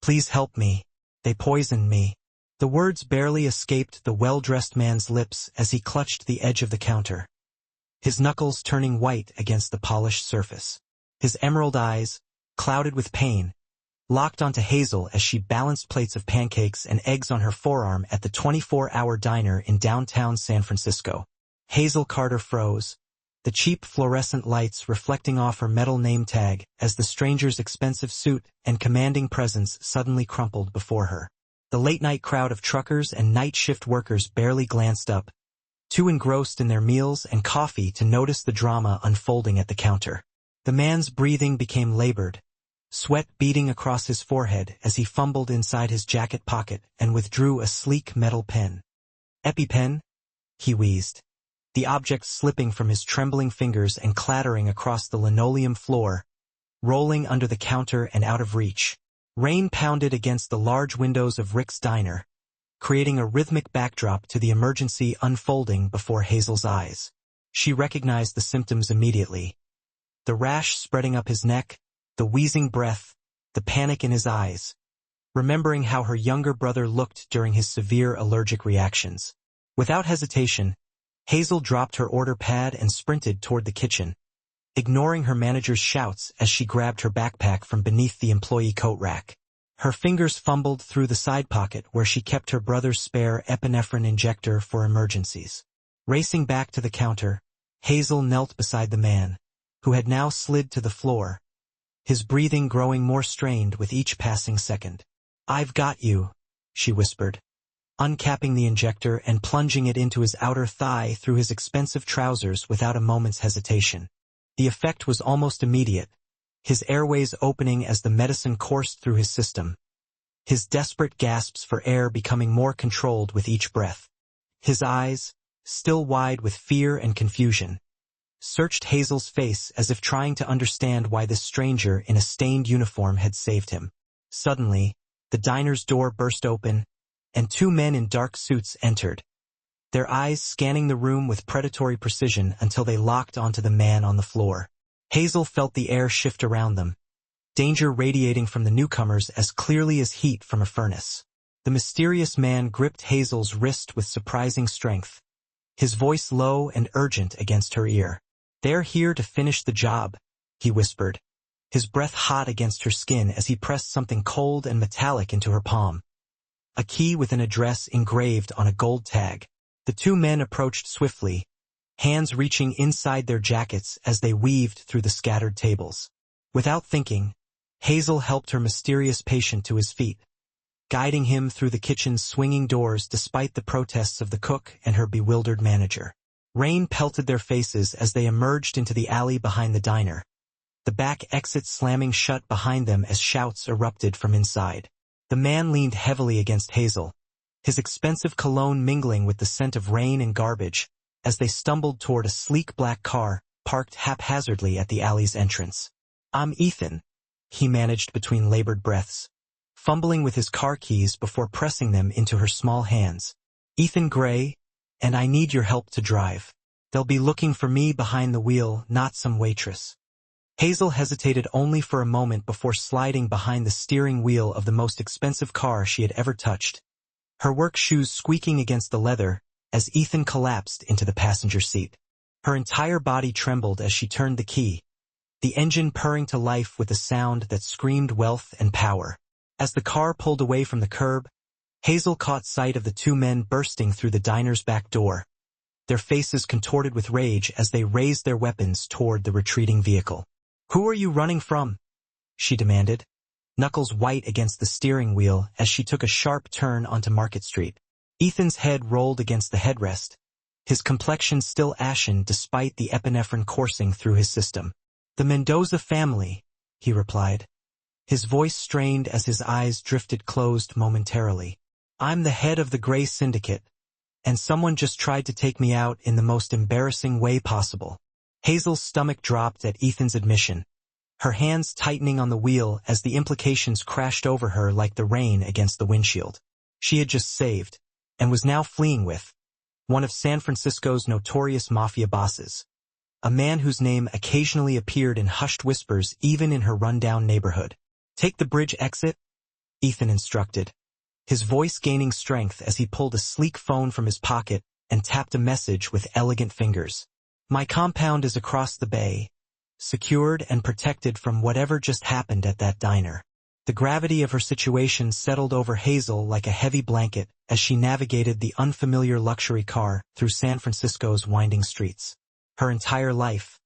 Please help me. They poisoned me. The words barely escaped the well-dressed man's lips as he clutched the edge of the counter, his knuckles turning white against the polished surface. His emerald eyes, clouded with pain, locked onto Hazel as she balanced plates of pancakes and eggs on her forearm at the 24-hour diner in downtown San Francisco. Hazel Carter froze, the cheap fluorescent lights reflecting off her metal name tag as the stranger's expensive suit and commanding presence suddenly crumpled before her. The late-night crowd of truckers and night shift workers barely glanced up, too engrossed in their meals and coffee to notice the drama unfolding at the counter. The man's breathing became labored, sweat beading across his forehead as he fumbled inside his jacket pocket and withdrew a sleek metal pen. "EpiPen?" he wheezed, the object slipping from his trembling fingers and clattering across the linoleum floor, rolling under the counter and out of reach. Rain pounded against the large windows of Rick's diner, creating a rhythmic backdrop to the emergency unfolding before Hazel's eyes. She recognized the symptoms immediately. The rash spreading up his neck, the wheezing breath, the panic in his eyes, remembering how her younger brother looked during his severe allergic reactions. Without hesitation, Hazel dropped her order pad and sprinted toward the kitchen, ignoring her manager's shouts as she grabbed her backpack from beneath the employee coat rack. Her fingers fumbled through the side pocket where she kept her brother's spare epinephrine injector for emergencies. Racing back to the counter, Hazel knelt beside the man, who had now slid to the floor, his breathing growing more strained with each passing second. "I've got you," she whispered, uncapping the injector and plunging it into his outer thigh through his expensive trousers without a moment's hesitation. The effect was almost immediate, his airways opening as the medicine coursed through his system, his desperate gasps for air becoming more controlled with each breath. His eyes, still wide with fear and confusion, searched Hazel's face as if trying to understand why this stranger in a stained uniform had saved him. Suddenly, the diner's door burst open, and two men in dark suits entered, their eyes scanning the room with predatory precision until they locked onto the man on the floor. Hazel felt the air shift around them, danger radiating from the newcomers as clearly as heat from a furnace. The mysterious man gripped Hazel's wrist with surprising strength, his voice low and urgent against her ear. "They're here to finish the job," he whispered, his breath hot against her skin as he pressed something cold and metallic into her palm. A key with an address engraved on a gold tag. The two men approached swiftly, hands reaching inside their jackets as they weaved through the scattered tables. Without thinking, Hazel helped her mysterious patient to his feet, guiding him through the kitchen's swinging doors despite the protests of the cook and her bewildered manager. Rain pelted their faces as they emerged into the alley behind the diner, the back exit slamming shut behind them as shouts erupted from inside. The man leaned heavily against Hazel, his expensive cologne mingling with the scent of rain and garbage, as they stumbled toward a sleek black car parked haphazardly at the alley's entrance. "I'm Ethan," he managed between labored breaths, fumbling with his car keys before pressing them into her small hands. "Ethan Gray, and I need your help to drive. They'll be looking for me behind the wheel, not some waitress." Hazel hesitated only for a moment before sliding behind the steering wheel of the most expensive car she had ever touched, her work shoes squeaking against the leather as Ethan collapsed into the passenger seat. Her entire body trembled as she turned the key, the engine purring to life with a sound that screamed wealth and power. As the car pulled away from the curb, Hazel caught sight of the two men bursting through the diner's back door, their faces contorted with rage as they raised their weapons toward the retreating vehicle. "Who are you running from?" she demanded, knuckles white against the steering wheel as she took a sharp turn onto Market Street. Ethan's head rolled against the headrest, his complexion still ashen despite the epinephrine coursing through his system. "The Mendoza family," he replied, his voice strained as his eyes drifted closed momentarily. "I'm the head of the Gray Syndicate, and someone just tried to take me out in the most embarrassing way possible." Hazel's stomach dropped at Ethan's admission, her hands tightening on the wheel as the implications crashed over her like the rain against the windshield. She had just saved, and was now fleeing with, one of San Francisco's notorious Mafia bosses, a man whose name occasionally appeared in hushed whispers even in her rundown neighborhood. "Take the bridge exit?" Ethan instructed, his voice gaining strength as he pulled a sleek phone from his pocket and tapped a message with elegant fingers. My compound is across the bay, secured and protected from whatever just happened at that diner. The gravity of her situation settled over Hazel like a heavy blanket as she navigated the unfamiliar luxury car through San Francisco's winding streets. Her entire life,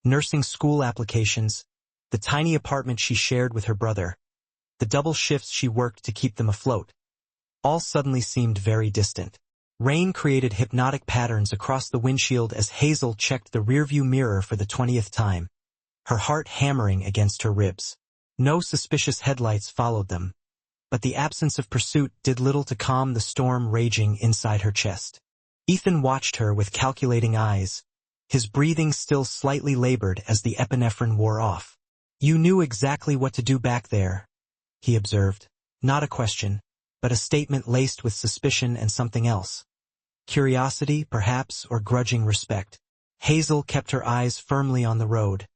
nursing school applications, the tiny apartment she shared with her brother, the double shifts she worked to keep them afloat, all suddenly seemed very distant. Rain created hypnotic patterns across the windshield as Hazel checked the rearview mirror for the 20th time, her heart hammering against her ribs. No suspicious headlights followed them, but the absence of pursuit did little to calm the storm raging inside her chest. Ethan watched her with calculating eyes, his breathing still slightly labored as the epinephrine wore off. You knew exactly what to do back there, he observed. Not a question, but a statement laced with suspicion and something else. Curiosity, perhaps, or grudging respect. Hazel kept her eyes firmly on the road,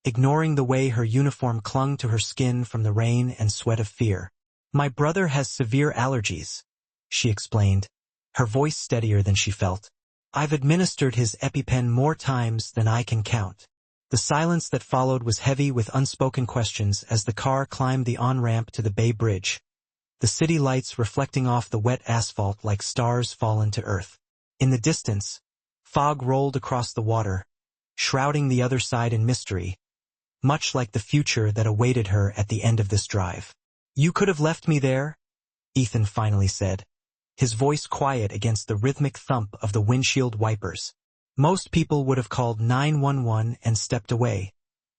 ignoring the way her uniform clung to her skin from the rain and sweat of fear. My brother has severe allergies, she explained, her voice steadier than she felt. I've administered his EpiPen more times than I can count. The silence that followed was heavy with unspoken questions as the car climbed the on-ramp to the Bay Bridge, the city lights reflecting off the wet asphalt like stars fallen to earth. In the distance, fog rolled across the water, shrouding the other side in mystery, much like the future that awaited her at the end of this drive. You could have left me there, Ethan finally said, his voice quiet against the rhythmic thump of the windshield wipers. Most people would have called 911 and stepped away,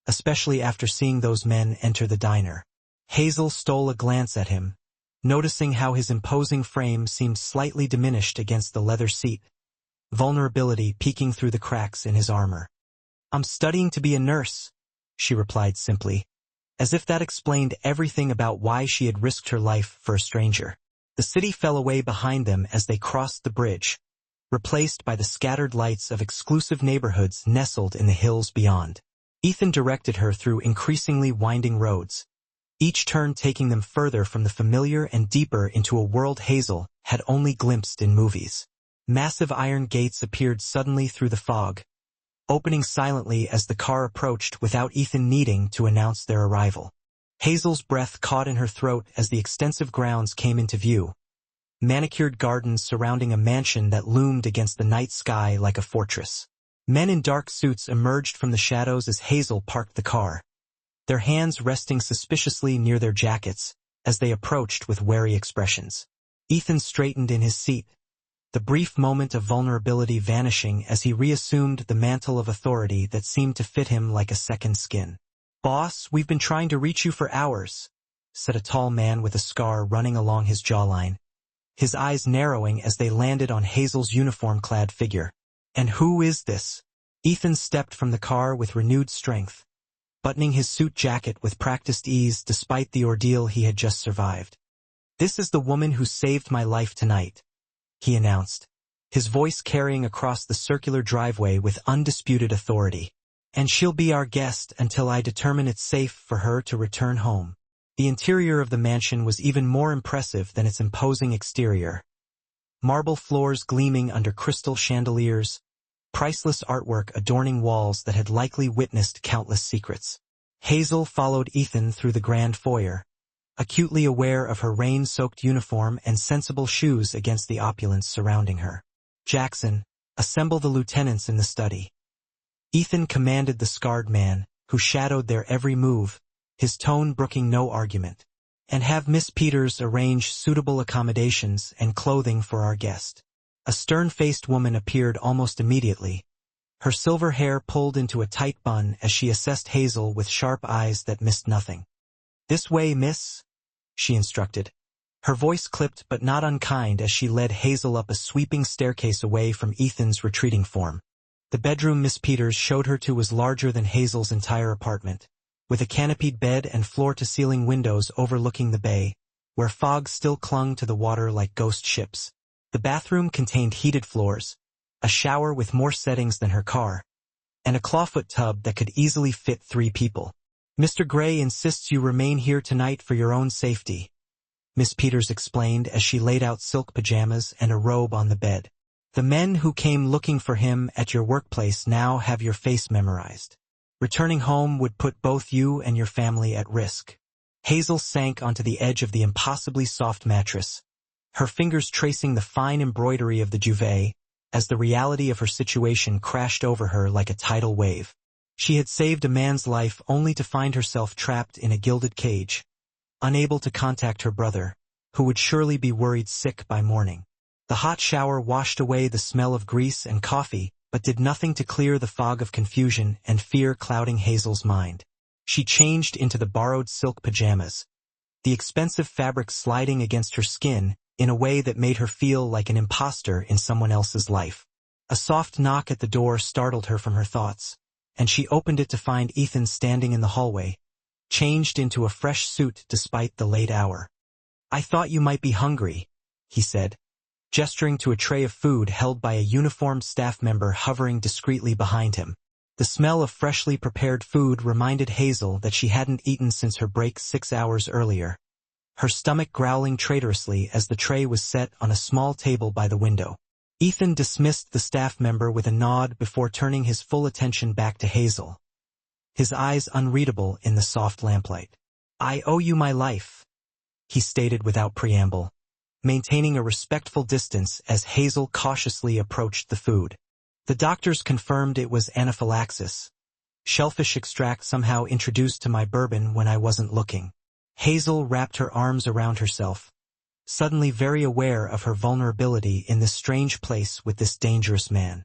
especially after seeing those men enter the diner. Hazel stole a glance at him, noticing how his imposing frame seemed slightly diminished against the leather seat, vulnerability peeking through the cracks in his armor. I'm studying to be a nurse, she replied simply, as if that explained everything about why she had risked her life for a stranger. The city fell away behind them as they crossed the bridge, replaced by the scattered lights of exclusive neighborhoods nestled in the hills beyond. Ethan directed her through increasingly winding roads, each turn taking them further from the familiar and deeper into a world Hazel had only glimpsed in movies. Massive iron gates appeared suddenly through the fog, opening silently as the car approached without Ethan needing to announce their arrival. Hazel's breath caught in her throat as the extensive grounds came into view, manicured gardens surrounding a mansion that loomed against the night sky like a fortress. Men in dark suits emerged from the shadows as Hazel parked the car, their hands resting suspiciously near their jackets as they approached with wary expressions. Ethan straightened in his seat, the brief moment of vulnerability vanishing as he reassumed the mantle of authority that seemed to fit him like a second skin. Boss, we've been trying to reach you for hours, said a tall man with a scar running along his jawline, his eyes narrowing as they landed on Hazel's uniform-clad figure. And who is this? Ethan stepped from the car with renewed strength, buttoning his suit jacket with practiced ease despite the ordeal he had just survived. This is the woman who saved my life tonight, he announced, his voice carrying across the circular driveway with undisputed authority. And she'll be our guest until I determine it's safe for her to return home. The interior of the mansion was even more impressive than its imposing exterior. Marble floors gleaming under crystal chandeliers, priceless artwork adorning walls that had likely witnessed countless secrets. Hazel followed Ethan through the grand foyer, acutely aware of her rain-soaked uniform and sensible shoes against the opulence surrounding her. Jackson, assemble the lieutenants in the study. Ethan commanded the scarred man, who shadowed their every move, his tone brooking no argument. And have Miss Peters arrange suitable accommodations and clothing for our guest. A stern-faced woman appeared almost immediately, her silver hair pulled into a tight bun as she assessed Hazel with sharp eyes that missed nothing. This way, miss, she instructed, her voice clipped but not unkind as she led Hazel up a sweeping staircase away from Ethan's retreating form. The bedroom Miss Peters showed her to was larger than Hazel's entire apartment, with a canopied bed and floor-to-ceiling windows overlooking the bay, where fog still clung to the water like ghost ships. The bathroom contained heated floors, a shower with more settings than her car, and a clawfoot tub that could easily fit 3 people. Mr. Gray insists you remain here tonight for your own safety, Miss Peters explained as she laid out silk pajamas and a robe on the bed. The men who came looking for him at your workplace now have your face memorized. Returning home would put both you and your family at risk. Hazel sank onto the edge of the impossibly soft mattress, her fingers tracing the fine embroidery of the duvet, as the reality of her situation crashed over her like a tidal wave. She had saved a man's life only to find herself trapped in a gilded cage, unable to contact her brother, who would surely be worried sick by morning. The hot shower washed away the smell of grease and coffee, but did nothing to clear the fog of confusion and fear clouding Hazel's mind. She changed into the borrowed silk pajamas, the expensive fabric sliding against her skin in a way that made her feel like an imposter in someone else's life. A soft knock at the door startled her from her thoughts, and she opened it to find Ethan standing in the hallway, changed into a fresh suit despite the late hour. "I thought you might be hungry," he said, gesturing to a tray of food held by a uniformed staff member hovering discreetly behind him. The smell of freshly prepared food reminded Hazel that she hadn't eaten since her break 6 hours earlier, her stomach growling traitorously as the tray was set on a small table by the window. Ethan dismissed the staff member with a nod before turning his full attention back to Hazel, his eyes unreadable in the soft lamplight. "I owe you my life," he stated without preamble, maintaining a respectful distance as Hazel cautiously approached the food. The doctors confirmed it was anaphylaxis, shellfish extract somehow introduced to my bourbon when I wasn't looking. Hazel wrapped her arms around herself, suddenly very aware of her vulnerability in this strange place with this dangerous man.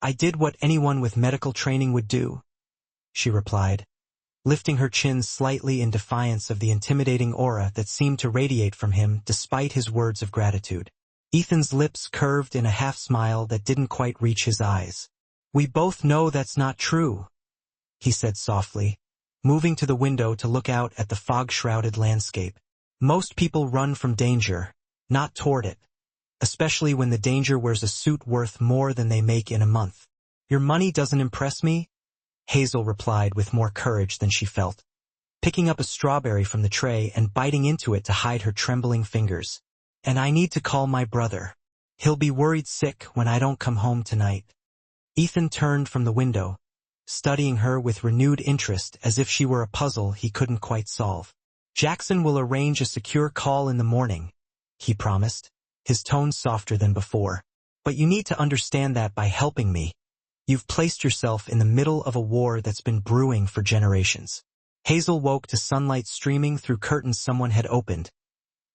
"I did what anyone with medical training would do," she replied, lifting her chin slightly in defiance of the intimidating aura that seemed to radiate from him despite his words of gratitude. Ethan's lips curved in a half-smile that didn't quite reach his eyes. "We both know that's not true," he said softly, moving to the window to look out at the fog-shrouded landscape. "Most people run from danger, not toward it, especially when the danger wears a suit worth more than they make in a month." "Your money doesn't impress me," Hazel replied with more courage than she felt, picking up a strawberry from the tray and biting into it to hide her trembling fingers. "And I need to call my brother. He'll be worried sick when I don't come home tonight." Ethan turned from the window, studying her with renewed interest as if she were a puzzle he couldn't quite solve. "Jackson will arrange a secure call in the morning," he promised, his tone softer than before. "But you need to understand that by helping me, you've placed yourself in the middle of a war that's been brewing for generations." Hazel woke to sunlight streaming through curtains someone had opened,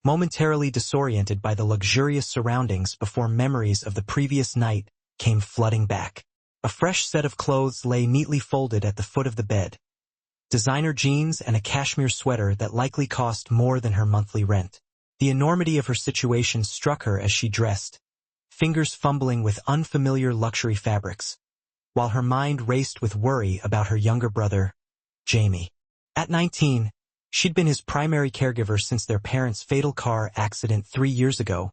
momentarily disoriented by the luxurious surroundings before memories of the previous night came flooding back. A fresh set of clothes lay neatly folded at the foot of the bed, designer jeans and a cashmere sweater that likely cost more than her monthly rent. The enormity of her situation struck her as she dressed, fingers fumbling with unfamiliar luxury fabrics, while her mind raced with worry about her younger brother, Jamie. At 19, she'd been his primary caregiver since their parents' fatal car accident 3 years ago,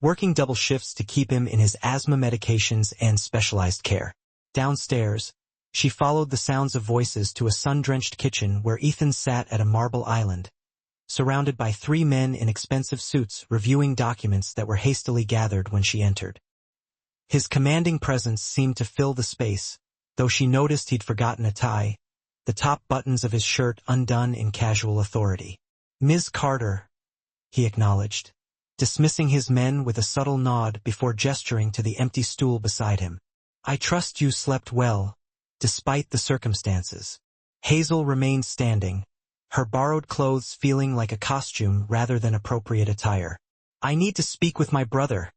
working double shifts to keep him in his asthma medications and specialized care. Downstairs, she followed the sounds of voices to a sun-drenched kitchen where Ethan sat at a marble island, surrounded by 3 men in expensive suits reviewing documents that were hastily gathered when she entered. His commanding presence seemed to fill the space, though she noticed he'd forgotten a tie, the top buttons of his shirt undone in casual authority. "Ms. Carter," he acknowledged, dismissing his men with a subtle nod before gesturing to the empty stool beside him. "I trust you slept well, despite the circumstances." Hazel remained standing, her borrowed clothes feeling like a costume rather than appropriate attire. "I need to speak with my brother,"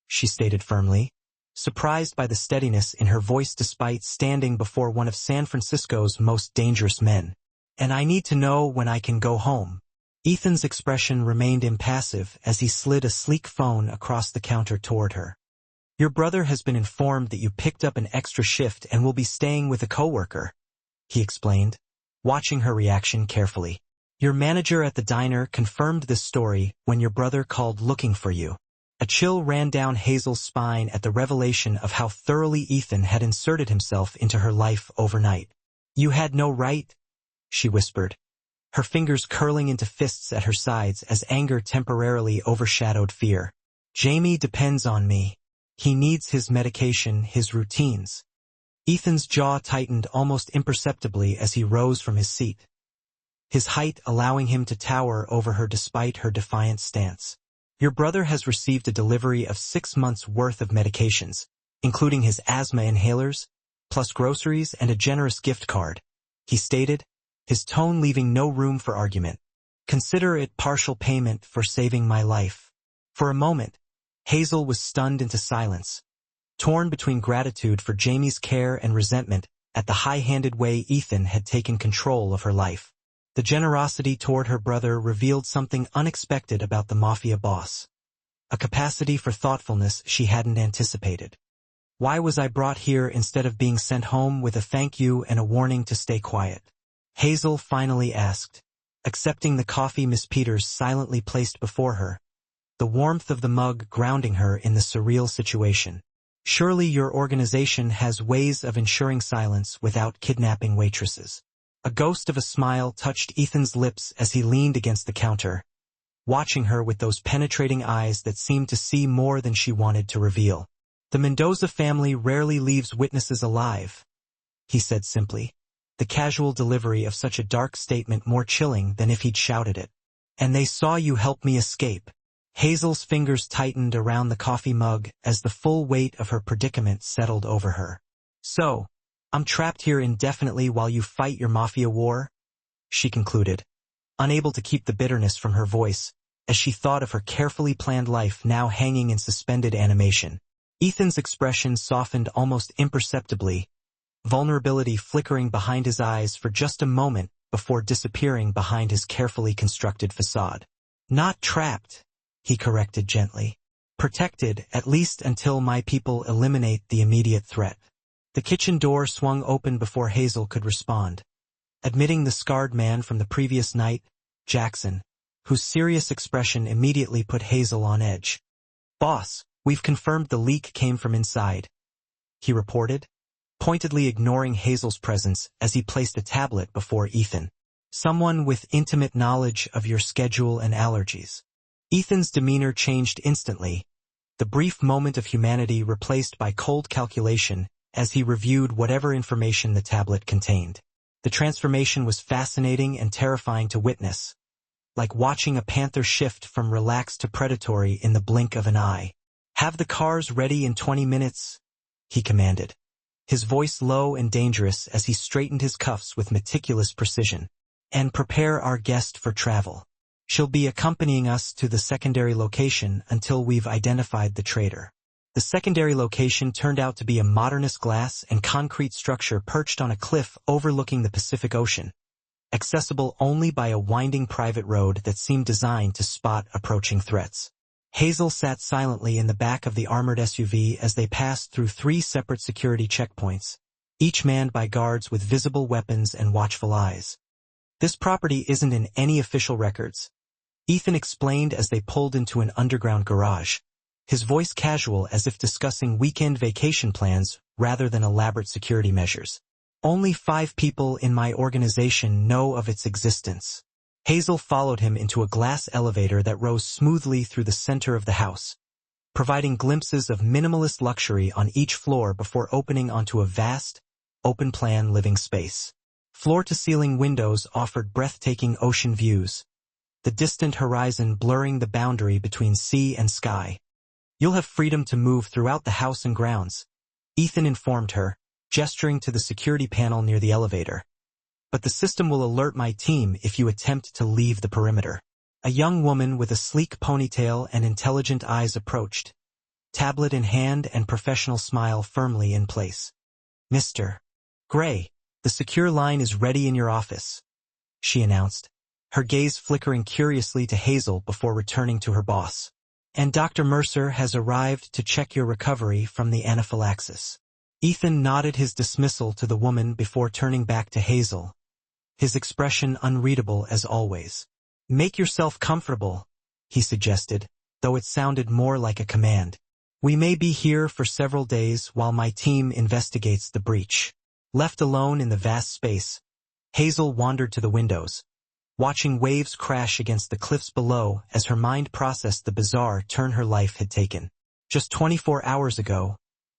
she stated firmly, surprised by the steadiness in her voice despite standing before one of San Francisco's most dangerous men. "And I need to know when I can go home." Ethan's expression remained impassive as he slid a sleek phone across the counter toward her. "Your brother has been informed that you picked up an extra shift and will be staying with a coworker," he explained, watching her reaction carefully. "Your manager at the diner confirmed this story when your brother called looking for you." A chill ran down Hazel's spine at the revelation of how thoroughly Ethan had inserted himself into her life overnight. "You had no right," she whispered, her fingers curling into fists at her sides as anger temporarily overshadowed fear. Jamie depends on me. He needs his medication, his routines. Ethan's jaw tightened almost imperceptibly as he rose from his seat, his height allowing him to tower over her despite her defiant stance. Your brother has received a delivery of 6 months' worth of medications, including his asthma inhalers, plus groceries and a generous gift card, he stated, his tone leaving no room for argument. Consider it partial payment for saving my life. For a moment, Hazel was stunned into silence, torn between gratitude for Jamie's care and resentment at the high-handed way Ethan had taken control of her life. The generosity toward her brother revealed something unexpected about the Mafia boss, a capacity for thoughtfulness she hadn't anticipated. Why was I brought here instead of being sent home with a thank you and a warning to stay quiet? Hazel finally asked, accepting the coffee Miss Peters silently placed before her, the warmth of the mug grounding her in the surreal situation. Surely your organization has ways of ensuring silence without kidnapping waitresses. A ghost of a smile touched Ethan's lips as he leaned against the counter, watching her with those penetrating eyes that seemed to see more than she wanted to reveal. The Mendoza family rarely leaves witnesses alive, he said simply, the casual delivery of such a dark statement more chilling than if he'd shouted it. And they saw you help me escape. Hazel's fingers tightened around the coffee mug as the full weight of her predicament settled over her. So, I'm trapped here indefinitely while you fight your Mafia war? She concluded, unable to keep the bitterness from her voice, as she thought of her carefully planned life now hanging in suspended animation. Ethan's expression softened almost imperceptibly, vulnerability flickering behind his eyes for just a moment before disappearing behind his carefully constructed facade. Not trapped, he corrected gently. Protected, at least until my people eliminate the immediate threat. The kitchen door swung open before Hazel could respond, admitting the scarred man from the previous night, Jackson, whose serious expression immediately put Hazel on edge. Boss, we've confirmed the leak came from inside, he reported, pointedly ignoring Hazel's presence as he placed a tablet before Ethan. Someone with intimate knowledge of your schedule and allergies. Ethan's demeanor changed instantly, the brief moment of humanity replaced by cold calculation as he reviewed whatever information the tablet contained. The transformation was fascinating and terrifying to witness, like watching a panther shift from relaxed to predatory in the blink of an eye. Have the cars ready in 20 minutes, he commanded, his voice low and dangerous as he straightened his cuffs with meticulous precision. And prepare our guest for travel. She'll be accompanying us to the secondary location until we've identified the traitor. The secondary location turned out to be a modernist glass and concrete structure perched on a cliff overlooking the Pacific Ocean, accessible only by a winding private road that seemed designed to spot approaching threats. Hazel sat silently in the back of the armored SUV as they passed through 3 separate security checkpoints, each manned by guards with visible weapons and watchful eyes. This property isn't in any official records, Ethan explained as they pulled into an underground garage, his voice casual as if discussing weekend vacation plans rather than elaborate security measures. Only 5 people in my organization know of its existence. Hazel followed him into a glass elevator that rose smoothly through the center of the house, providing glimpses of minimalist luxury on each floor before opening onto a vast, open-plan living space. Floor-to-ceiling windows offered breathtaking ocean views, the distant horizon blurring the boundary between sea and sky. You'll have freedom to move throughout the house and grounds, Ethan informed her, gesturing to the security panel near the elevator. But the system will alert my team if you attempt to leave the perimeter. A young woman with a sleek ponytail and intelligent eyes approached, tablet in hand and professional smile firmly in place. Mr. Gray, the secure line is ready in your office, she announced, her gaze flickering curiously to Hazel before returning to her boss. And Dr. Mercer has arrived to check your recovery from the anaphylaxis. Ethan nodded his dismissal to the woman before turning back to Hazel, his expression unreadable as always. Make yourself comfortable, he suggested, though it sounded more like a command. We may be here for several days while my team investigates the breach. Left alone in the vast space, Hazel wandered to the windows, watching waves crash against the cliffs below as her mind processed the bizarre turn her life had taken. Just 24 hours ago,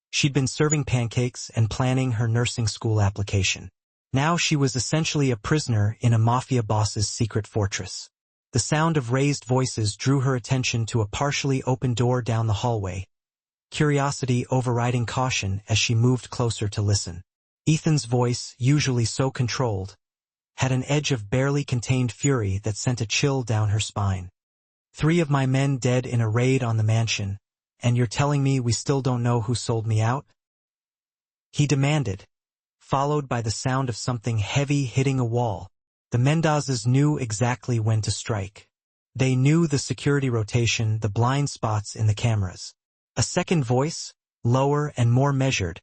she'd been serving pancakes and planning her nursing school application. Now she was essentially a prisoner in a mafia boss's secret fortress. The sound of raised voices drew her attention to a partially open door down the hallway, curiosity overriding caution as she moved closer to listen. Ethan's voice, usually so controlled, had an edge of barely contained fury that sent a chill down her spine. 3 of my men dead in a raid on the mansion, and you're telling me we still don't know who sold me out? He demanded, followed by the sound of something heavy hitting a wall. The Mendozes knew exactly when to strike. They knew the security rotation, the blind spots in the cameras. A second voice, lower and more measured,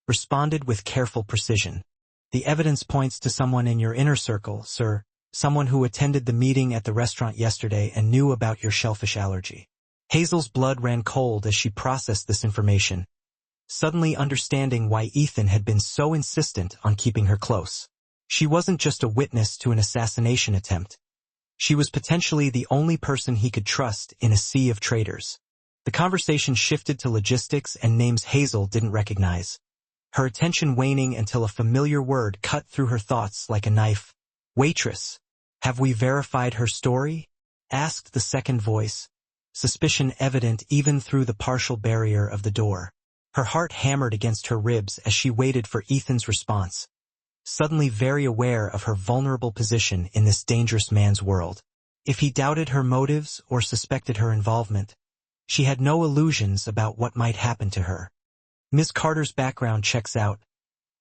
responded with careful precision. The evidence points to someone in your inner circle, sir, someone who attended the meeting at the restaurant yesterday and knew about your shellfish allergy. Hazel's blood ran cold as she processed this information, suddenly understanding why Ethan had been so insistent on keeping her close. She wasn't just a witness to an assassination attempt. She was potentially the only person he could trust in a sea of traitors. The conversation shifted to logistics and names Hazel didn't recognize, her attention waning until a familiar word cut through her thoughts like a knife. Waitress. Have we verified her story? Asked the second voice, suspicion evident even through the partial barrier of the door. Her heart hammered against her ribs as she waited for Ethan's response, suddenly very aware of her vulnerable position in this dangerous man's world. If he doubted her motives or suspected her involvement, she had no illusions about what might happen to her. Ms. Carter's background checks out,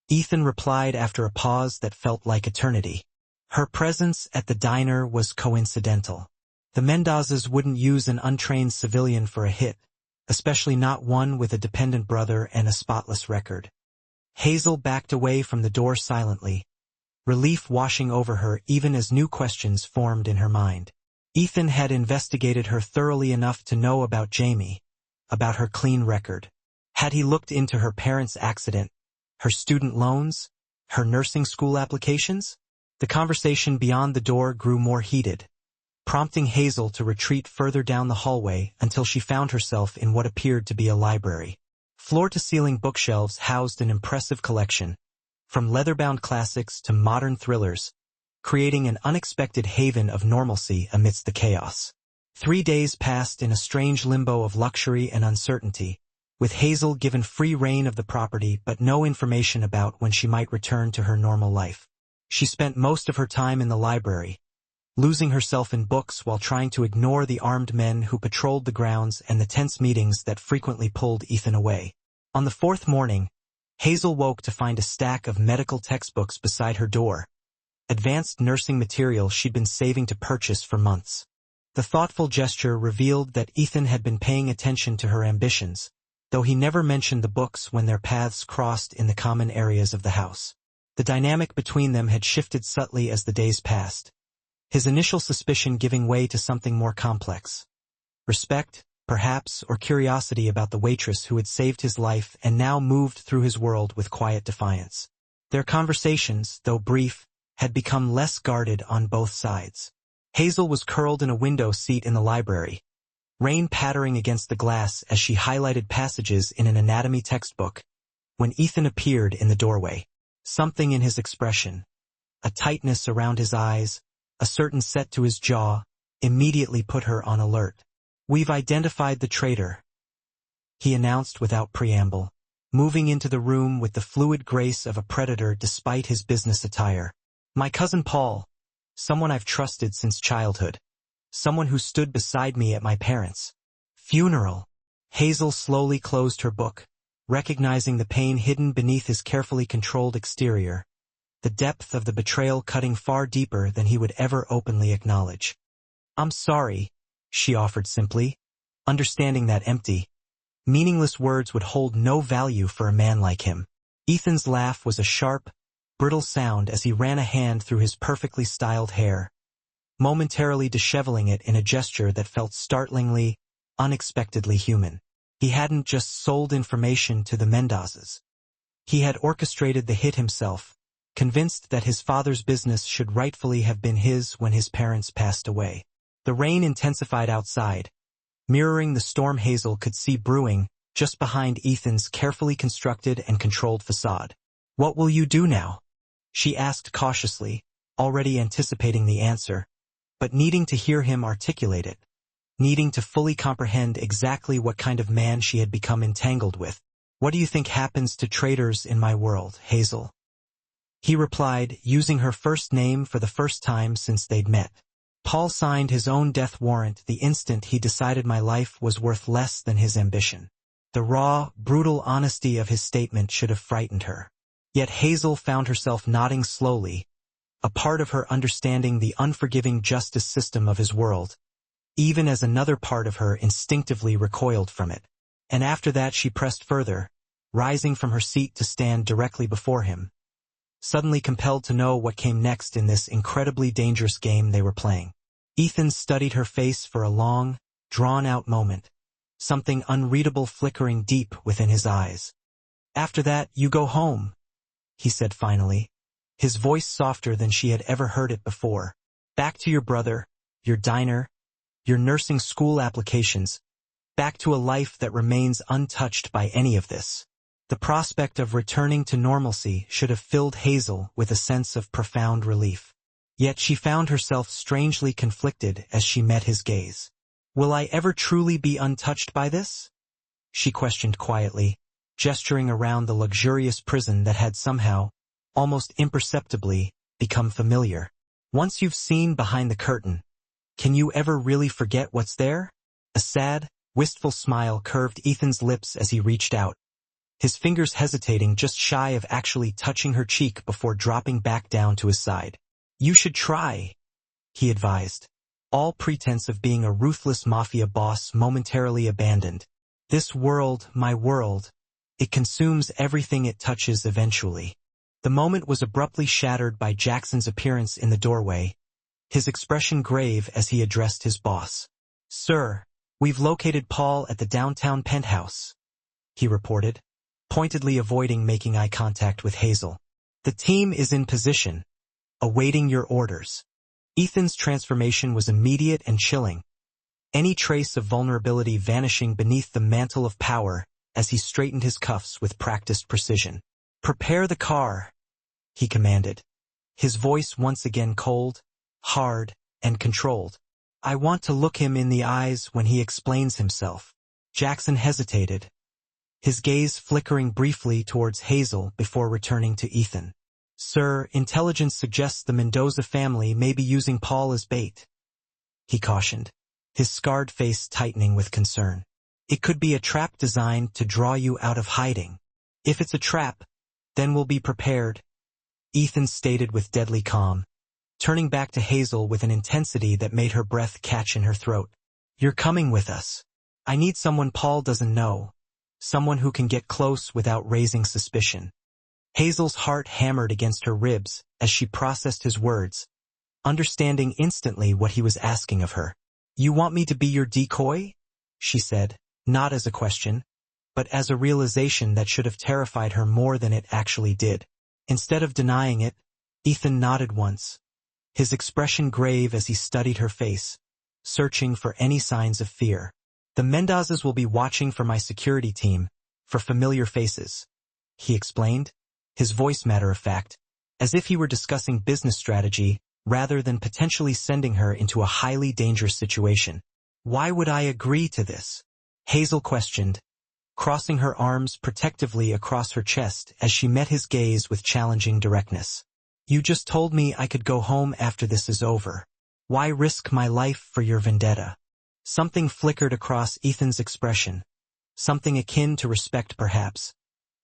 Ethan replied after a pause that felt like eternity. Her presence at the diner was coincidental. The Mendozes wouldn't use an untrained civilian for a hit, especially not one with a dependent brother and a spotless record. Hazel backed away from the door silently, relief washing over her even as new questions formed in her mind. Ethan had investigated her thoroughly enough to know about Jamie, about her clean record. Had he looked into her parents' accident, her student loans, her nursing school applications? The conversation beyond the door grew more heated, prompting Hazel to retreat further down the hallway until she found herself in what appeared to be a library. Floor-to-ceiling bookshelves housed an impressive collection, from leather-bound classics to modern thrillers, creating an unexpected haven of normalcy amidst the chaos. 3 days passed in a strange limbo of luxury and uncertainty, with Hazel given free rein of the property but no information about when she might return to her normal life. She spent most of her time in the library, losing herself in books while trying to ignore the armed men who patrolled the grounds and the tense meetings that frequently pulled Ethan away. On the 4th morning, Hazel woke to find a stack of medical textbooks beside her door, advanced nursing material she'd been saving to purchase for months. The thoughtful gesture revealed that Ethan had been paying attention to her ambitions, though he never mentioned the books when their paths crossed in the common areas of the house. The dynamic between them had shifted subtly as the days passed, his initial suspicion giving way to something more complex. Respect, perhaps, or curiosity about the waitress who had saved his life and now moved through his world with quiet defiance. Their conversations, though brief, had become less guarded on both sides. Hazel was curled in a window seat in the library, rain pattering against the glass as she highlighted passages in an anatomy textbook, when Ethan appeared in the doorway. Something in his expression, a tightness around his eyes, a certain set to his jaw, immediately put her on alert. "We've identified the traitor," he announced without preamble, moving into the room with the fluid grace of a predator despite his business attire. "My cousin Paul, someone I've trusted since childhood, someone who stood beside me at my parents' funeral." Hazel slowly closed her book, recognizing the pain hidden beneath his carefully controlled exterior, the depth of the betrayal cutting far deeper than he would ever openly acknowledge. "I'm sorry," she offered simply, understanding that empty, meaningless words would hold no value for a man like him. Ethan's laugh was a sharp, brittle sound as he ran a hand through his perfectly styled hair, momentarily disheveling it in a gesture that felt startlingly, unexpectedly human. He hadn't just sold information to the Mendozes. He had orchestrated the hit himself, convinced that his father's business should rightfully have been his when his parents passed away. The rain intensified outside, mirroring the storm Hazel could see brewing just behind Ethan's carefully constructed and controlled facade. "What will you do now?" she asked cautiously, already anticipating the answer, but needing to hear him articulate it, needing to fully comprehend exactly what kind of man she had become entangled with. "What do you think happens to traitors in my world, Hazel?" He replied, using her first name for the first time since they'd met. "Paul signed his own death warrant the instant he decided my life was worth less than his ambition." The raw, brutal honesty of his statement should have frightened her. Yet Hazel found herself nodding slowly, a part of her understanding the unforgiving justice system of his world, even as another part of her instinctively recoiled from it. And after that she pressed further, rising from her seat to stand directly before him, suddenly compelled to know what came next in this incredibly dangerous game they were playing. Ethan studied her face for a long, drawn-out moment, something unreadable flickering deep within his eyes. "After that, you go home," he said finally, his voice softer than she had ever heard it before. "Back to your brother, your diner, your nursing school applications, back to a life that remains untouched by any of this." The prospect of returning to normalcy should have filled Hazel with a sense of profound relief. Yet she found herself strangely conflicted as she met his gaze. "Will I ever truly be untouched by this?" she questioned quietly, gesturing around the luxurious prison that had somehow, almost imperceptibly, become familiar. "Once you've seen behind the curtain, can you ever really forget what's there?" A sad, wistful smile curved Ethan's lips as he reached out, his fingers hesitating just shy of actually touching her cheek before dropping back down to his side. "You should try," he advised, all pretense of being a ruthless mafia boss momentarily abandoned. "This world, my world, it consumes everything it touches eventually." The moment was abruptly shattered by Jackson's appearance in the doorway, his expression grave as he addressed his boss. "Sir, we've located Paul at the downtown penthouse," he reported, pointedly avoiding making eye contact with Hazel. "The team is in position, awaiting your orders." Ethan's transformation was immediate and chilling, any trace of vulnerability vanishing beneath the mantle of power as he straightened his cuffs with practiced precision. "Prepare the car," he commanded, his voice once again cold, hard, and controlled. "I want to look him in the eyes when he explains himself." Jackson hesitated, his gaze flickering briefly towards Hazel before returning to Ethan. "Sir, intelligence suggests the Mendoza family may be using Paul as bait," he cautioned, his scarred face tightening with concern. "It could be a trap designed to draw you out of hiding. If it's a trap, then we'll be prepared," Ethan stated with deadly calm, turning back to Hazel with an intensity that made her breath catch in her throat. "You're coming with us. I need someone Paul doesn't know, someone who can get close without raising suspicion." Hazel's heart hammered against her ribs as she processed his words, understanding instantly what he was asking of her. "You want me to be your decoy?" she said, not as a question, but as a realization that should have terrified her more than it actually did. Instead of denying it, Ethan nodded once, his expression grave as he studied her face, searching for any signs of fear. "The Mendozas will be watching for my security team, for familiar faces," he explained, his voice matter-of-fact, as if he were discussing business strategy rather than potentially sending her into a highly dangerous situation. "Why would I agree to this?" Hazel questioned, crossing her arms protectively across her chest as she met his gaze with challenging directness. "You just told me I could go home after this is over. Why risk my life for your vendetta?" Something flickered across Ethan's expression, something akin to respect perhaps,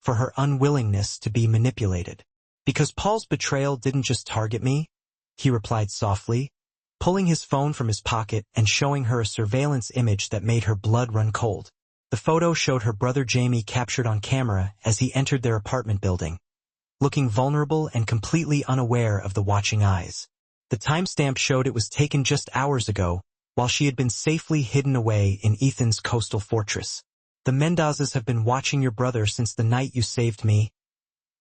for her unwillingness to be manipulated. "Because Paul's betrayal didn't just target me," he replied softly, pulling his phone from his pocket and showing her a surveillance image that made her blood run cold. The photo showed her brother Jamie captured on camera as he entered their apartment building, looking vulnerable and completely unaware of the watching eyes. The timestamp showed it was taken just hours ago, while she had been safely hidden away in Ethan's coastal fortress. "The Mendozas have been watching your brother since the night you saved me,"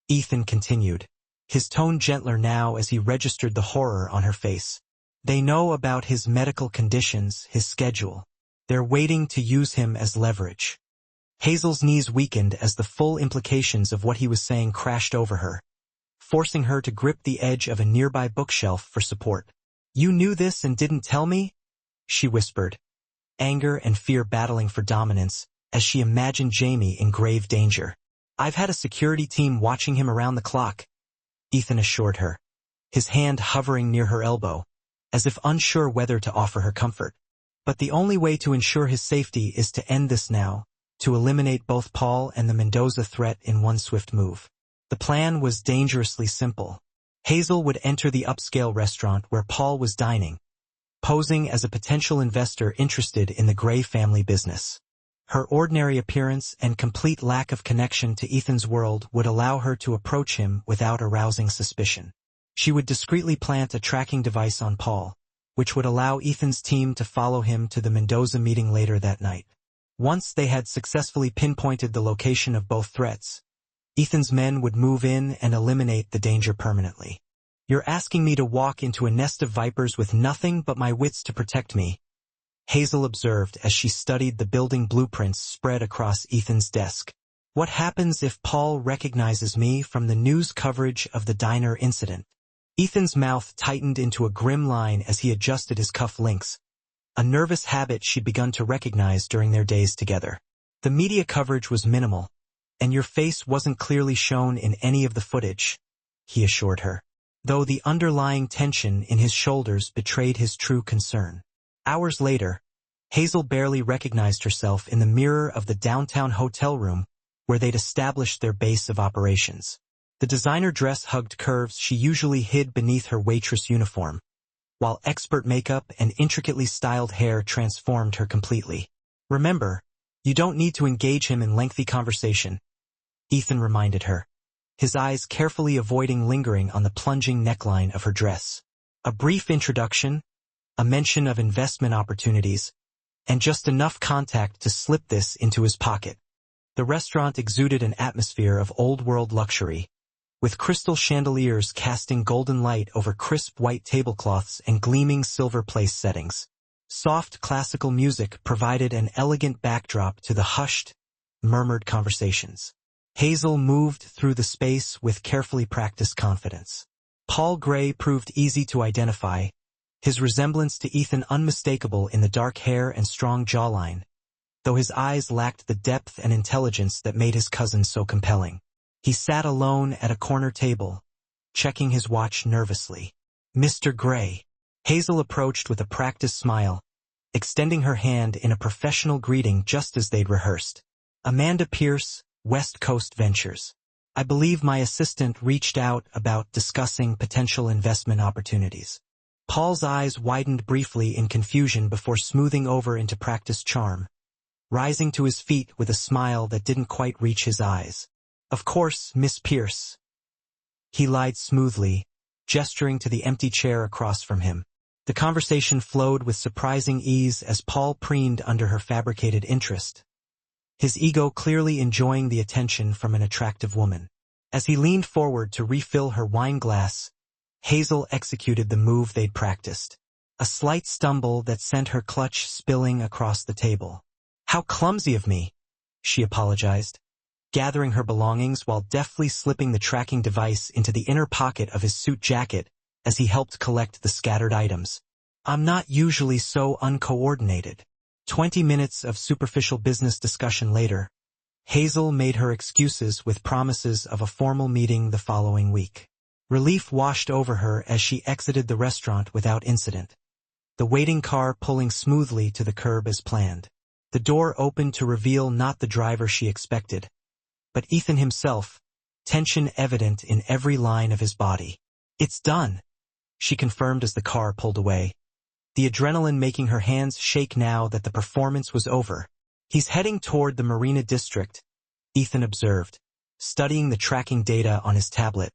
Ethan continued, his tone gentler now as he registered the horror on her face. They know about his medical conditions, his schedule. They're waiting to use him as leverage. Hazel's knees weakened as the full implications of what he was saying crashed over her, forcing her to grip the edge of a nearby bookshelf for support. "You knew this and didn't tell me?" she whispered, anger and fear battling for dominance as she imagined Jamie in grave danger. "I've had a security team watching him around the clock," Ethan assured her, his hand hovering near her elbow, as if unsure whether to offer her comfort. "But the only way to ensure his safety is to end this now, to eliminate both Paul and the Mendoza threat in one swift move." The plan was dangerously simple. Hazel would enter the upscale restaurant where Paul was dining, posing as a potential investor interested in the Gray family business. Her ordinary appearance and complete lack of connection to Ethan's world would allow her to approach him without arousing suspicion. She would discreetly plant a tracking device on Paul, which would allow Ethan's team to follow him to the Mendoza meeting later that night. Once they had successfully pinpointed the location of both threats, Ethan's men would move in and eliminate the danger permanently. "You're asking me to walk into a nest of vipers with nothing but my wits to protect me," Hazel observed as she studied the building blueprints spread across Ethan's desk. "What happens if Paul recognizes me from the news coverage of the diner incident?" Ethan's mouth tightened into a grim line as he adjusted his cuff links, a nervous habit she'd begun to recognize during their days together. "The media coverage was minimal, and your face wasn't clearly shown in any of the footage," he assured her, though the underlying tension in his shoulders betrayed his true concern. Hours later, Hazel barely recognized herself in the mirror of the downtown hotel room where they'd established their base of operations. The designer dress hugged curves she usually hid beneath her waitress uniform, while expert makeup and intricately styled hair transformed her completely. "Remember, you don't need to engage him in lengthy conversation," Ethan reminded her, his eyes carefully avoiding lingering on the plunging neckline of her dress. A brief introduction, a mention of investment opportunities, and just enough contact to slip this into his pocket. The restaurant exuded an atmosphere of old-world luxury, with crystal chandeliers casting golden light over crisp white tablecloths and gleaming silver place settings. Soft classical music provided an elegant backdrop to the hushed, murmured conversations. Hazel moved through the space with carefully practiced confidence. Paul Gray proved easy to identify, his resemblance to Ethan unmistakable in the dark hair and strong jawline, though his eyes lacked the depth and intelligence that made his cousin so compelling. He sat alone at a corner table, checking his watch nervously. "Mr. Gray." Hazel approached with a practiced smile, extending her hand in a professional greeting just as they'd rehearsed. "Amanda Pierce, West Coast Ventures. I believe my assistant reached out about discussing potential investment opportunities." Paul's eyes widened briefly in confusion before smoothing over into practiced charm, rising to his feet with a smile that didn't quite reach his eyes. "Of course, Miss Pierce." He lied smoothly, gesturing to the empty chair across from him. The conversation flowed with surprising ease as Paul preened under her fabricated interest, his ego clearly enjoying the attention from an attractive woman. As he leaned forward to refill her wine glass, Hazel executed the move they'd practiced, a slight stumble that sent her clutch spilling across the table. "How clumsy of me," she apologized, gathering her belongings while deftly slipping the tracking device into the inner pocket of his suit jacket as he helped collect the scattered items. "I'm not usually so uncoordinated." 20 minutes of superficial business discussion later, Hazel made her excuses with promises of a formal meeting the following week. Relief washed over her as she exited the restaurant without incident, the waiting car pulling smoothly to the curb as planned. The door opened to reveal not the driver she expected, but Ethan himself, tension evident in every line of his body. "It's done," she confirmed as the car pulled away, the adrenaline making her hands shake now that the performance was over. "He's heading toward the Marina District," Ethan observed, studying the tracking data on his tablet,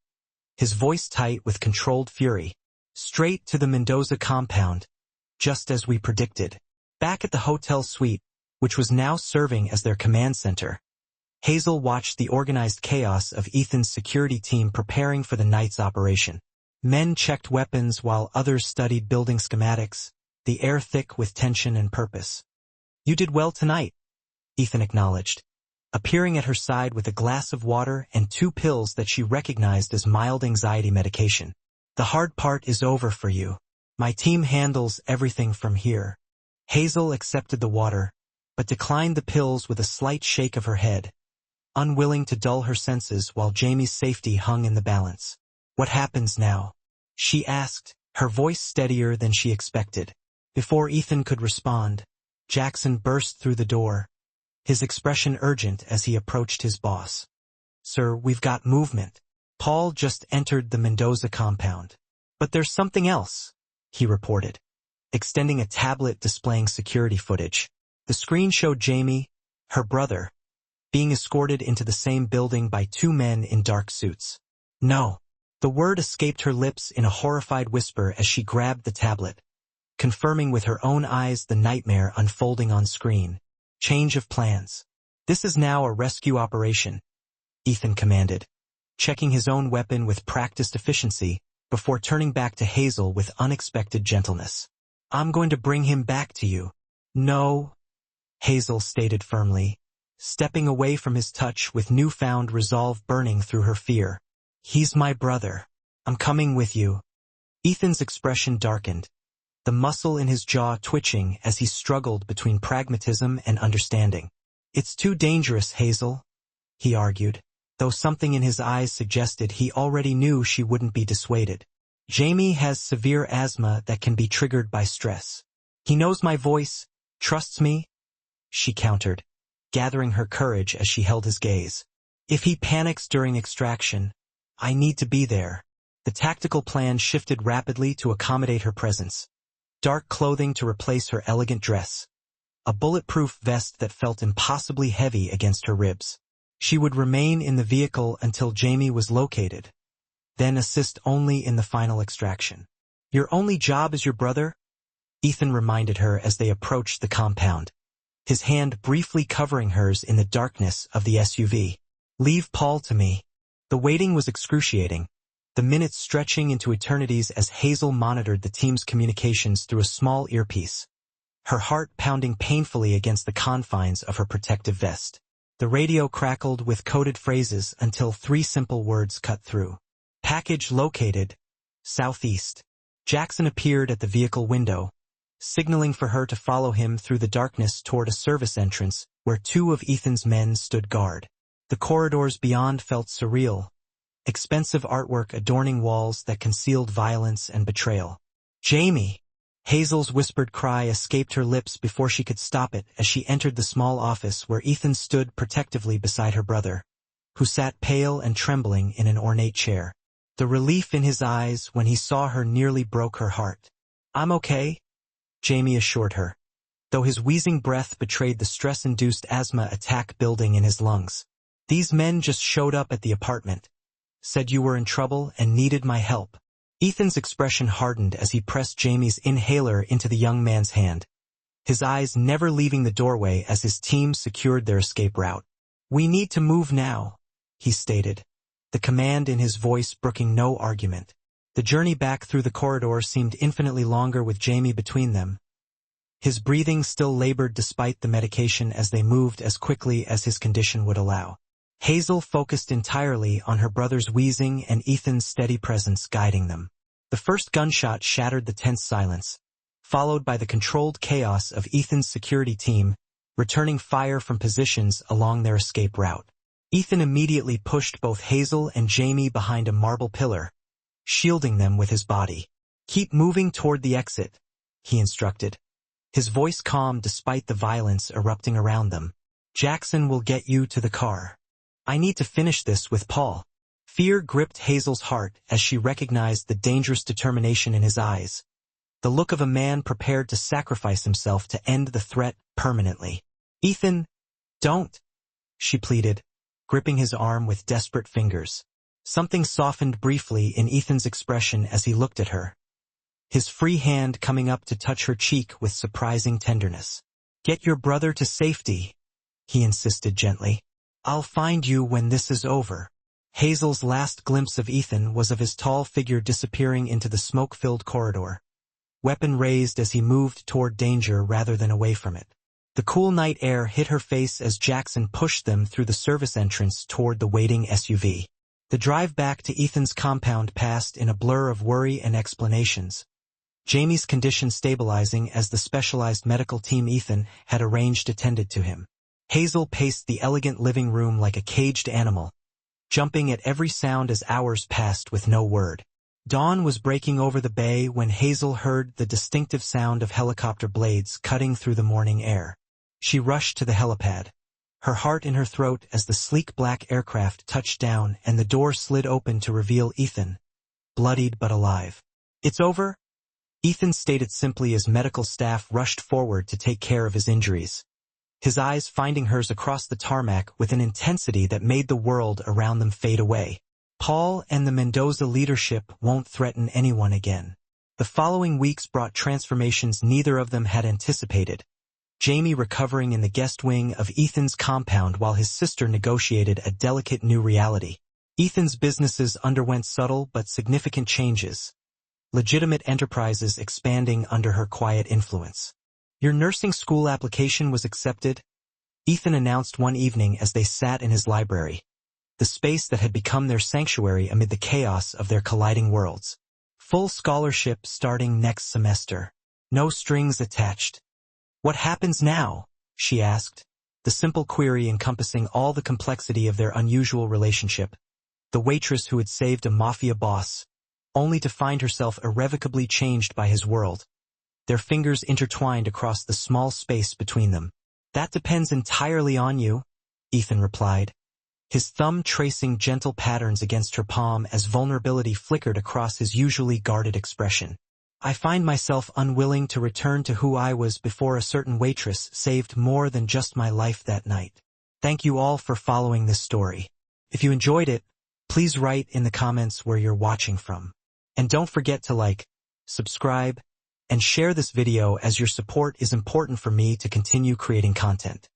his voice tight with controlled fury. "Straight to the Mendoza compound, just as we predicted." Back at the hotel suite, which was now serving as their command center, Hazel watched the organized chaos of Ethan's security team preparing for the night's operation. Men checked weapons while others studied building schematics, the air thick with tension and purpose. "You did well tonight," Ethan acknowledged, appearing at her side with a glass of water and 2 pills that she recognized as mild anxiety medication. "The hard part is over for you. My team handles everything from here." Hazel accepted the water, but declined the pills with a slight shake of her head, unwilling to dull her senses while Jamie's safety hung in the balance. "What happens now?" she asked, her voice steadier than she expected. Before Ethan could respond, Jackson burst through the door, his expression urgent as he approached his boss. "Sir, we've got movement." Paul just entered the Mendoza compound. "But there's something else," he reported, extending a tablet displaying security footage. The screen showed Jamie, her brother, being escorted into the same building by 2 men in dark suits. "No." The word escaped her lips in a horrified whisper as she grabbed the tablet, confirming with her own eyes the nightmare unfolding on screen. "Change of plans. This is now a rescue operation," Ethan commanded, checking his own weapon with practiced efficiency before turning back to Hazel with unexpected gentleness. "I'm going to bring him back to you." "No," Hazel stated firmly, stepping away from his touch with newfound resolve burning through her fear. "He's my brother. I'm coming with you." Ethan's expression darkened, the muscle in his jaw twitching as he struggled between pragmatism and understanding. "It's too dangerous, Hazel," he argued, though something in his eyes suggested he already knew she wouldn't be dissuaded. "Jamie has severe asthma that can be triggered by stress. He knows my voice, trusts me," she countered, gathering her courage as she held his gaze. "If he panics during extraction, I need to be there." The tactical plan shifted rapidly to accommodate her presence. Dark clothing to replace her elegant dress. A bulletproof vest that felt impossibly heavy against her ribs. She would remain in the vehicle until Jamie was located, then assist only in the final extraction. "Your only job is your brother?" Ethan reminded her as they approached the compound, his hand briefly covering hers in the darkness of the SUV. "Leave Paul to me." The waiting was excruciating, the minutes stretching into eternities as Hazel monitored the team's communications through a small earpiece, her heart pounding painfully against the confines of her protective vest. The radio crackled with coded phrases until 3 simple words cut through. "Package located, southeast." Jackson appeared at the vehicle window, signaling for her to follow him through the darkness toward a service entrance where 2 of Ethan's men stood guard. The corridors beyond felt surreal, expensive artwork adorning walls that concealed violence and betrayal. "Jamie!" Hazel's whispered cry escaped her lips before she could stop it as she entered the small office where Ethan stood protectively beside her brother, who sat pale and trembling in an ornate chair. The relief in his eyes when he saw her nearly broke her heart. "I'm okay," Jamie assured her, though his wheezing breath betrayed the stress-induced asthma attack building in his lungs. "These men just showed up at the apartment, said you were in trouble and needed my help." Ethan's expression hardened as he pressed Jamie's inhaler into the young man's hand, his eyes never leaving the doorway as his team secured their escape route. "We need to move now," he stated, the command in his voice brooking no argument. The journey back through the corridor seemed infinitely longer with Jamie between them. His breathing still labored despite the medication as they moved as quickly as his condition would allow. Hazel focused entirely on her brother's wheezing and Ethan's steady presence guiding them. The first gunshot shattered the tense silence, followed by the controlled chaos of Ethan's security team, returning fire from positions along their escape route. Ethan immediately pushed both Hazel and Jamie behind a marble pillar, shielding them with his body. "Keep moving toward the exit," he instructed, his voice calm despite the violence erupting around them. "Jackson will get you to the car. I need to finish this with Paul." Fear gripped Hazel's heart as she recognized the dangerous determination in his eyes, the look of a man prepared to sacrifice himself to end the threat permanently. "Ethan, don't," she pleaded, gripping his arm with desperate fingers. Something softened briefly in Ethan's expression as he looked at her, his free hand coming up to touch her cheek with surprising tenderness. "Get your brother to safety," he insisted gently. I'll find you when this is over. Hazel's last glimpse of Ethan was of his tall figure disappearing into the smoke-filled corridor, weapon raised as he moved toward danger rather than away from it. The cool night air hit her face as Jackson pushed them through the service entrance toward the waiting SUV. The drive back to Ethan's compound passed in a blur of worry and explanations, Jamie's condition stabilizing as the specialized medical team Ethan had arranged attended to him. Hazel paced the elegant living room like a caged animal, jumping at every sound as hours passed with no word. Dawn was breaking over the bay when Hazel heard the distinctive sound of helicopter blades cutting through the morning air. She rushed to the helipad, her heart in her throat as the sleek black aircraft touched down and the door slid open to reveal Ethan, bloodied but alive. "It's over?" Ethan stated simply as medical staff rushed forward to take care of his injuries, his eyes finding hers across the tarmac with an intensity that made the world around them fade away. Paul and the Mendoza leadership won't threaten anyone again. The following weeks brought transformations neither of them had anticipated, Jamie recovering in the guest wing of Ethan's compound while his sister negotiated a delicate new reality. Ethan's businesses underwent subtle but significant changes, legitimate enterprises expanding under her quiet influence. "Your nursing school application was accepted," Ethan announced one evening as they sat in his library, the space that had become their sanctuary amid the chaos of their colliding worlds. "Full scholarship starting next semester. No strings attached." "What happens now?" she asked, the simple query encompassing all the complexity of their unusual relationship. The waitress who had saved a Mafia boss, only to find herself irrevocably changed by his world, their fingers intertwined across the small space between them. "That depends entirely on you," Ethan replied, his thumb tracing gentle patterns against her palm as vulnerability flickered across his usually guarded expression. "I find myself unwilling to return to who I was before a certain waitress saved more than just my life that night." Thank you all for following this story. If you enjoyed it, please write in the comments where you're watching from. And don't forget to like, subscribe, and share this video as your support is important for me to continue creating content.